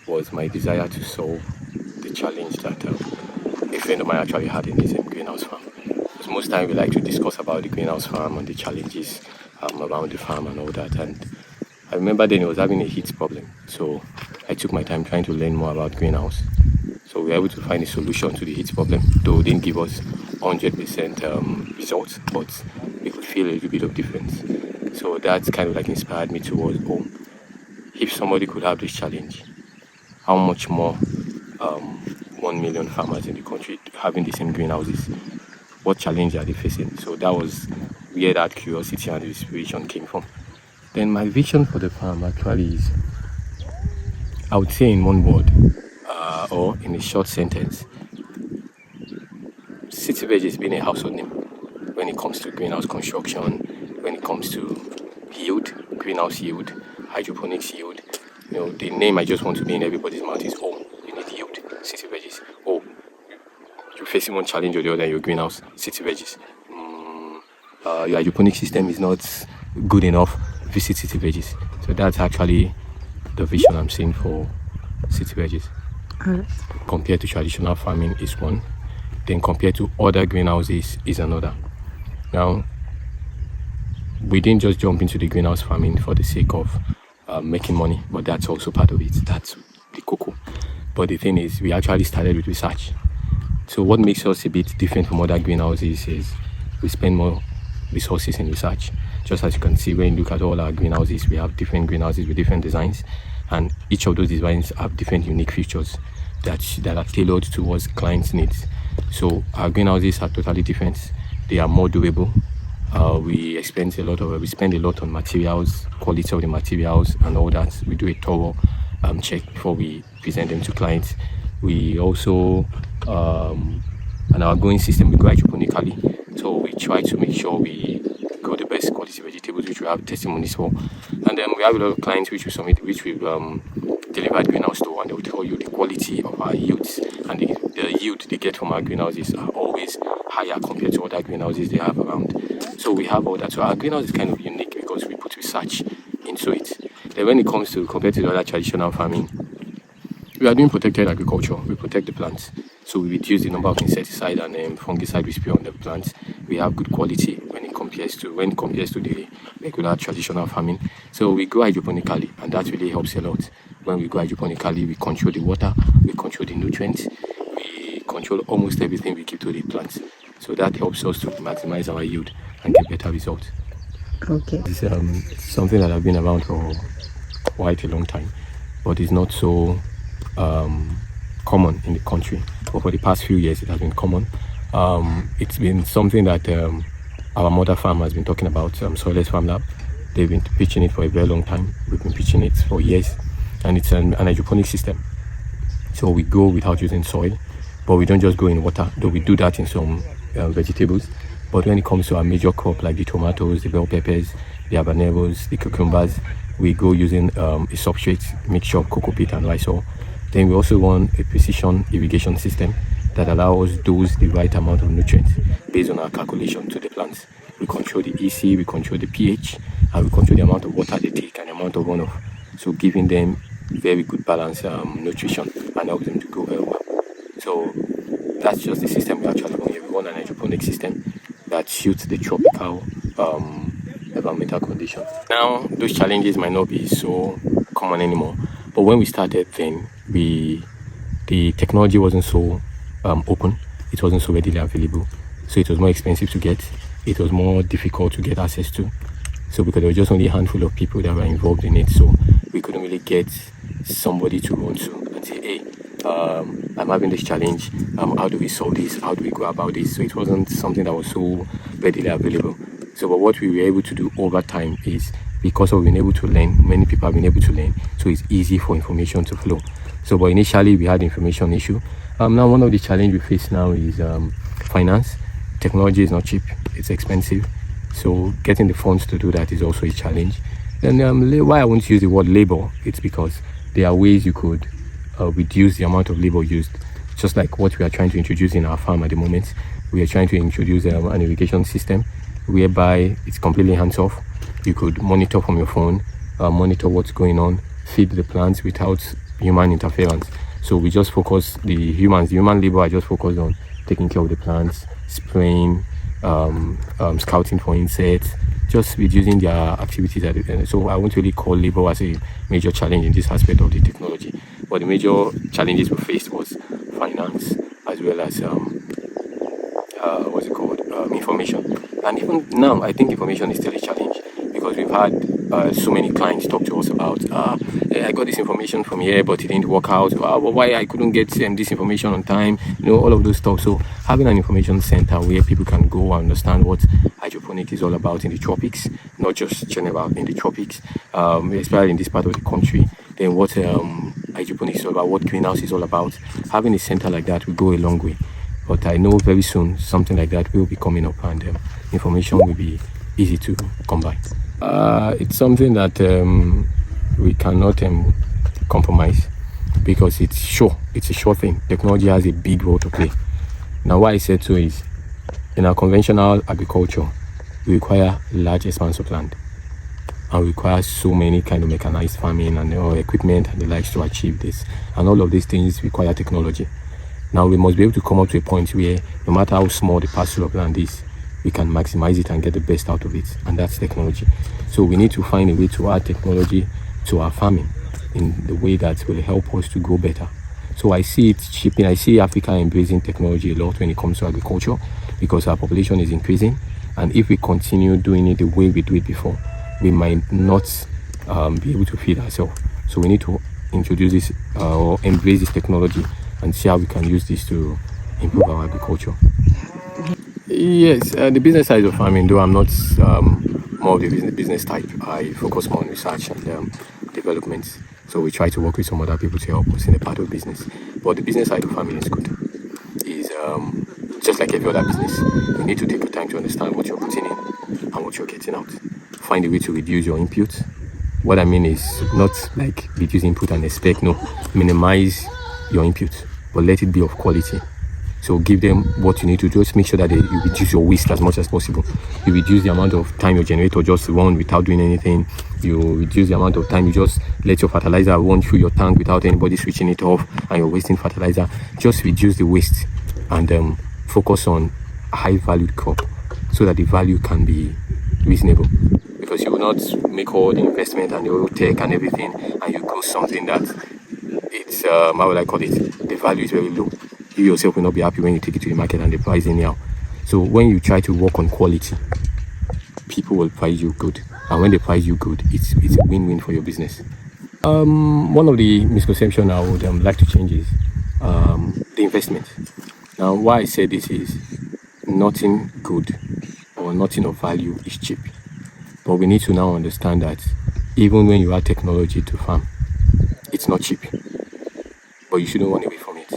was my desire to solve the challenge that a friend of mine actually had in his greenhouse farm. Because most time we like to discuss about the greenhouse farm and the challenges around the farm and all that. And I remember then he was having a heat problem. So I took my time trying to learn more about greenhouse. So we were able to find a solution to the heat problem, though it didn't give us 100% results, but we could feel a little bit of difference. So that kind of like inspired me towards, if somebody could have this challenge, how much more 1 million farmers in the country having the same greenhouses, what challenge are they facing? So that was where that curiosity and inspiration came from. Then my vision for the farm actually is, I would say in one word, or in a short sentence, City Veggies being a household name when it comes to greenhouse construction, when it comes to yield, greenhouse yield, hydroponics yield. The name I just want to be in everybody's mouth is home. You need yield, City Veggies. You're facing one challenge or the other in your greenhouse, City Veggies. Your hydroponic system is not good enough, visit City Veggies. So that's actually the vision I'm seeing for City Veggies. Compared to traditional farming is one, then compared to other greenhouses is another. Now, we didn't just jump into the greenhouse farming for the sake of making money, but that's also part of it. That's the cocoa. But the thing is, we actually started with research. So what makes us a bit different from other greenhouses is we spend more resources in research. Just as you can see, when you look at all our greenhouses, we have different greenhouses with different designs, and each of those designs have different unique features that are tailored towards clients' needs. So our greenhouses are totally different. They are more durable. We spend a lot on materials, quality of the materials and all that. We do a thorough check before we present them to clients. We also, and our growing system, we grow hydroponically. So we try to make sure we grow the best quality vegetables, which we have testimonies for. And then we have a lot of clients which we've delivered greenhouse to, and they will tell you the quality of our yields, and the yield they get from our greenhouses are always higher compared to other greenhouses they have around. So we have all that. So our greenhouse is kind of unique because we put research into it. Then when it comes to compared to the other traditional farming, we are doing protected agriculture. We protect the plants. So we reduce the number of insecticide and fungicide we spray on the plants. We have good quality when it compares to the regular traditional farming. So we grow hydroponically, and that really helps a lot. When we grow hydroponically, we control the water, we control the nutrients, we control almost everything we give to the plants. So that helps us to maximize our yield and get better results. Okay. It's something that I've been around for quite a long time, but it's not so common in the country. But for the past few years, it has been common. It's been something that our mother farm has been talking about, Soilless Farm Lab. They've been pitching it for a very long time. We've been pitching it for years, and it's an hydroponic system. So we go without using soil, but we don't just go in water, though we do that in some vegetables. But when it comes to our major crop like the tomatoes, the bell peppers, the habaneros, the cucumbers, we go using a substrate mixture of cocoa peat and lysol. Then we also run a precision irrigation system that allows us to dose the right amount of nutrients based on our calculation to the plants. We control the EC, we control the pH, and we control the amount of water they take and the amount of runoff. So giving them very good balanced nutrition and help them to grow very well. So that's just the system we actually run here. We run an hydroponic system that suits the tropical environmental conditions. Now, those challenges might not be so common anymore, but when we started then, the technology wasn't so open, it wasn't so readily available, so it was more expensive to get, it was more difficult to get access to. So because there were just only a handful of people that were involved in it, so we couldn't really get somebody to run to and say, hey, I'm having this challenge, how do we solve this, how do we go about this? So it wasn't something that was so readily available. So but what we were able to do over time is, because of being able to learn, many people have been able to learn, so it's easy for information to flow. So but initially we had information issue. Now one of the challenges we face now is finance. Technology is not cheap, it's expensive. So getting the funds to do that is also a challenge. And why I won't use the word labor, it's because there are ways you could reduce the amount of labor used. Just like what we are trying to introduce in our farm at the moment. We are trying to introduce an irrigation system whereby it's completely hands-off. You could monitor from your phone, monitor what's going on, feed the plants without human interference. So we just focus, the human labor are just focused on taking care of the plants, spraying, scouting for insects, just reducing their activities at the end. So I won't really call labor as a major challenge in this aspect of the technology. But the major challenges we faced was finance, as well as information. And even now, I think information is still a challenge, because we've had so many clients talk to us about, I got this information from here, but it didn't work out. Why I couldn't get this information on time, all of those stuff. So having an information center where people can go and understand what hydroponics is all about in the tropics, not just general in the tropics, especially in this part of the country, then what hydroponics is all about, what greenhouse is all about. Having a center like that will go a long way. But I know very soon something like that will be coming up, and information will be easy to come by. It's something that we cannot compromise, because it's a sure thing. Technology has a big role to play. Now, why I said so is, in our conventional agriculture, we require large expanse of land, and we require so many kind of mechanized farming and equipment and the likes to achieve this. And all of these things require technology. Now we must be able to come up to a point where, no matter how small the parcel of land is, we can maximize it and get the best out of it, and that's technology. So we need to find a way to add technology to our farming in the way that will help us to grow better. So I see it shifting. I see Africa embracing technology a lot when it comes to agriculture, because our population is increasing, and if we continue doing it the way we do it before, we might not be able to feed ourselves. So we need to introduce this or embrace this technology and see how we can use this to improve our agriculture. Yes, the business side of farming, though I'm not more of the business type, I focus more on research and development. So we try to work with some other people to help us in the part of business. But the business side of farming is good. It's just like every other business. You need to take your time to understand what you're putting in and what you're getting out. Find a way to reduce your input. What I mean is not like reduce input and expect, no, minimize your input, but let it be of quality. So give them what you need to do. Just make sure that you reduce your waste as much as possible. You reduce the amount of time your generator just run without doing anything. You reduce the amount of time you just let your fertilizer run through your tank without anybody switching it off and you're wasting fertilizer. Just reduce the waste and focus on a high valued crop so that the value can be reasonable. Because you will not make all the investment and your tech and everything, and you grow something that it's how will I call it? The value is very low. You yourself will not be happy when you take it to the market and the price anyhow. So when you try to work on quality, people will price you good, and when they price you good, it's a win-win for your business. One of the misconceptions I would like to change is the investment. Now, why I say this is nothing good or nothing of value is cheap, but we need to now understand that even when you add technology to farm, it's not cheap, but you shouldn't run away from it.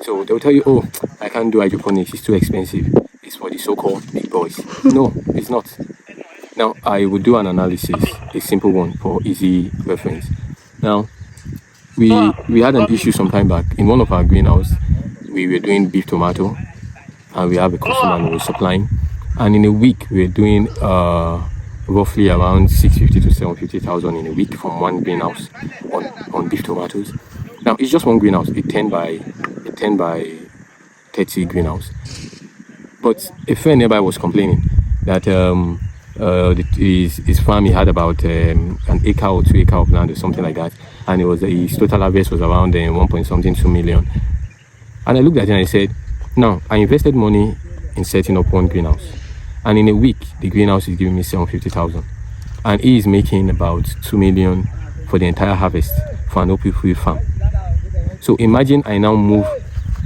So they'll tell you, oh, I can't do hydroponics, it's too expensive, it's for the so-called big boys. No, it's not. Now, I will do an analysis, a simple one for easy reference. Now, we had an issue some time back. In one of our greenhouses, we were doing beef tomato, and we have a customer who was supplying. And in a week, we were doing roughly around 650 to 750,000 in a week from one greenhouse on beef tomatoes. Now, it's just one greenhouse, a 10 by 30 greenhouse. But a friend nearby was complaining that his farm, he had about an acre or 2 acres of land or something like that, and his total harvest was around 2 million. And I looked at it and I said, now I invested money in setting up one greenhouse, and in a week the greenhouse is giving me 750,000, and he is making about 2 million for the entire harvest for an open field farm. So imagine I now move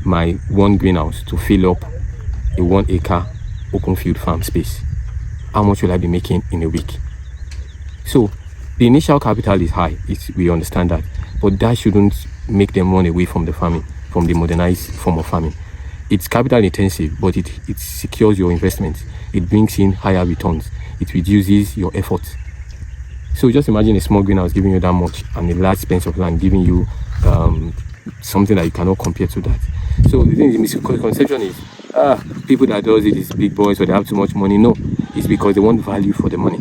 my one greenhouse to fill up a 1 acre open field farm space. How much will I be making in a week? So the initial capital is high, we understand that, but that shouldn't make them run away from the farming, from the modernized form of farming. It's capital intensive, but it secures your investment. It brings in higher returns. It reduces your effort. So just imagine a small greenhouse giving you that much, and a large expense of land giving you something that you cannot compare to that. So the misconception is people that does it is big boys or they have too much money. No, it's because they want value for the money,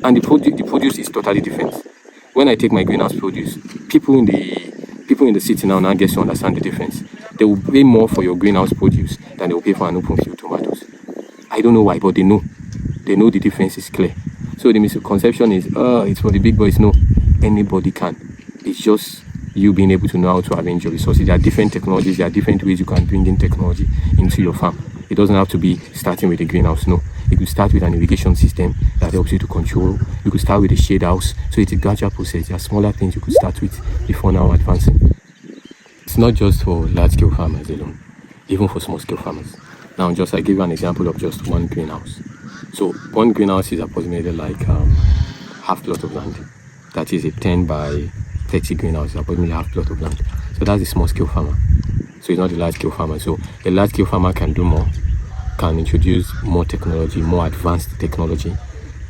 and the produce is totally different. When I take my greenhouse produce, people in the people in the city now get to understand the difference. They will pay more for your greenhouse produce than they will pay for an open field tomatoes. I don't know why, but they know. They know the difference is clear. So the misconception is, it's for the big boys. No, anybody can. It's just you being able to know how to arrange your resources. There are different technologies. There are different ways you can bring in technology into your farm. It doesn't have to be starting with a greenhouse. No, you could start with an irrigation system that helps you to control. You could start with a shade house. So it's a gradual process. There are smaller things you could start with before now advancing. It's not just for large-scale farmers alone, even for small-scale farmers. Now, just I give you an example of just one greenhouse. So one greenhouse is approximately like half plot of land. That is a 10 by 30 greenhouse, approximately half plot of land. So that's a small-scale farmer. So it's not a large-scale farmer. So a large-scale farmer can do more, can introduce more technology, more advanced technology.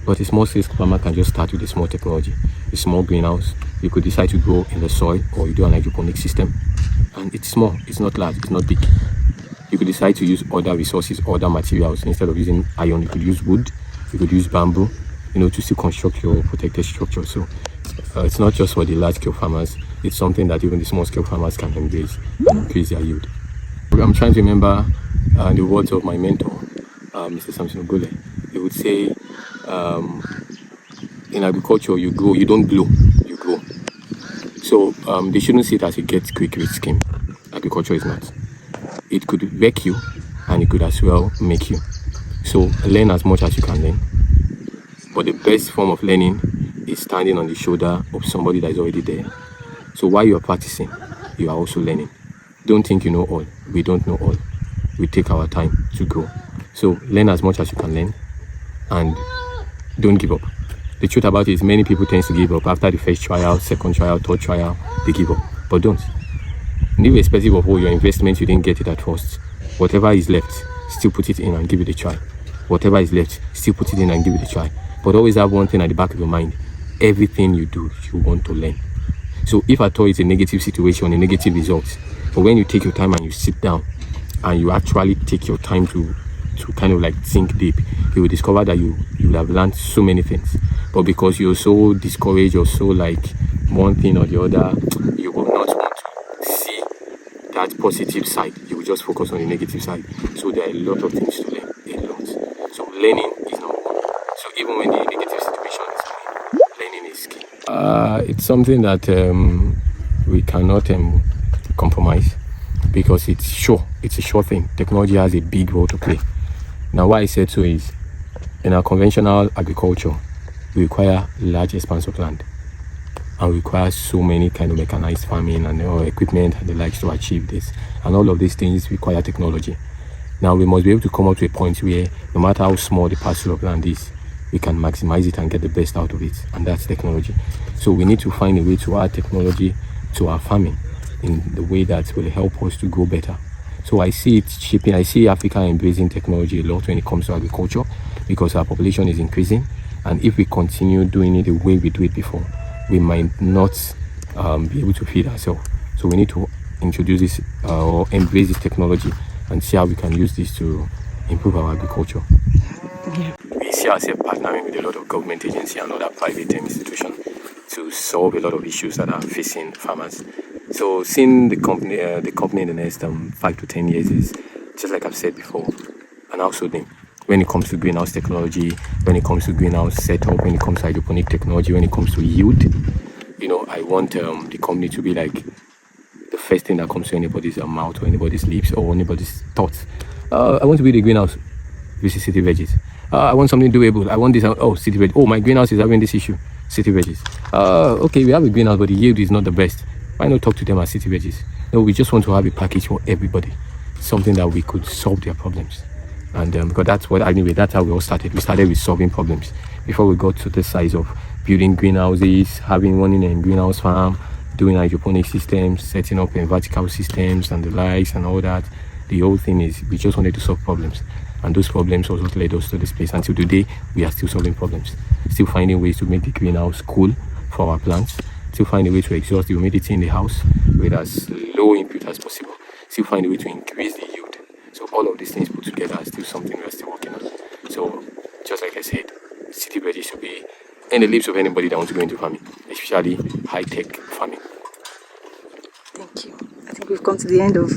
But a small-scale farmer can just start with a small technology, a small greenhouse. You could decide to grow in the soil, or you do an hydroponic system. And it's small, it's not large, it's not big. You could decide to use other resources, other materials. Instead of using iron, you could use wood, you could use bamboo, to still construct your protected structure. So it's not just for the large-scale farmers, it's something that even the small-scale farmers can embrace and increase their yield. I'm trying to remember the words of my mentor, Mr. Samson Ogule. He would say, in agriculture, you grow, you don't grow, you grow. So they shouldn't see it as a get-quick-rich scheme. Agriculture is not. It could wreck you, and it could as well make you. So learn as much as you can learn. But the best form of learning is standing on the shoulder of somebody that is already there. So while you are practicing, you are also learning. Don't think you know all. We don't know all. We take our time to grow. So learn as much as you can learn, and don't give up. The truth about it is many people tend to give up after the first trial, second trial, third trial, they give up. But don't. Irrespective of all your investment, you didn't get it at first. Whatever is left, still put it in and give it a try. Whatever is left, still put it in and give it a try. But always have one thing at the back of your mind. Everything you do, you want to learn. So if at all it's a negative situation, a negative result, but when you take your time and you sit down and you actually take your time to kind of like think deep, you will discover that you will have learned so many things. But because you're so discouraged or so like one thing or the other, you will not want to see that positive side. You will just focus on the negative side. So there are a lot of things to learn, a lot. So learning is number one. So even when the negative situation is coming, learning is key. It's something that we cannot compromise, because it's a sure thing. Technology has a big role to play. Now, why I said so is, in our conventional agriculture, we require large expanse of land, and we require so many kind of mechanized farming and equipment and the likes to achieve this. And all of these things require technology. Now, we must be able to come up to a point where no matter how small the parcel of land is, we can maximize it and get the best out of it, and that's technology. So we need to find a way to add technology to our farming in the way that will help us to grow better. So I see it shaping. I see Africa embracing technology a lot when it comes to agriculture, because our population is increasing, and if we continue doing it the way we do it before, we might not be able to feed ourselves. So we need to introduce this or embrace this technology and see how we can use this to improve our agriculture. Yeah. We see ourselves partnering with a lot of government agencies and other private institutions to solve a lot of issues that are facing farmers. So seeing the company in the next 5 to 10 years is, just like I've said before, an household name. When it comes to greenhouse technology, when it comes to greenhouse setup, when it comes to hydroponic technology, when it comes to yield, I want the company to be like the first thing that comes to anybody's mouth or anybody's lips or anybody's thoughts. I want to build a greenhouse. This is City Veggies. I want something doable. I want this. Oh, City Veggies. Oh, my greenhouse is having this issue. City Veggies. Okay, we have a greenhouse, but the yield is not the best. Why not talk to them as City Veggies? No, we just want to have a package for everybody. Something that we could solve their problems. And because that's how we all started. We started with solving problems before we got to the size of building greenhouses, having one in a greenhouse farm, doing hydroponic systems, setting up vertical systems and the likes and all that. The whole thing is we just wanted to solve problems. And those problems also led us to this place. Until today, we are still solving problems. Still finding ways to make the greenhouse cool for our plants. Still find a way to exhaust the humidity in the house with as low input as possible. Still find a way to increase the yield. So all of these things put together are still something we're still working on. So just like I said, City Veggies should be in the lips of anybody that wants to go into farming, especially high-tech farming. we've come to the end of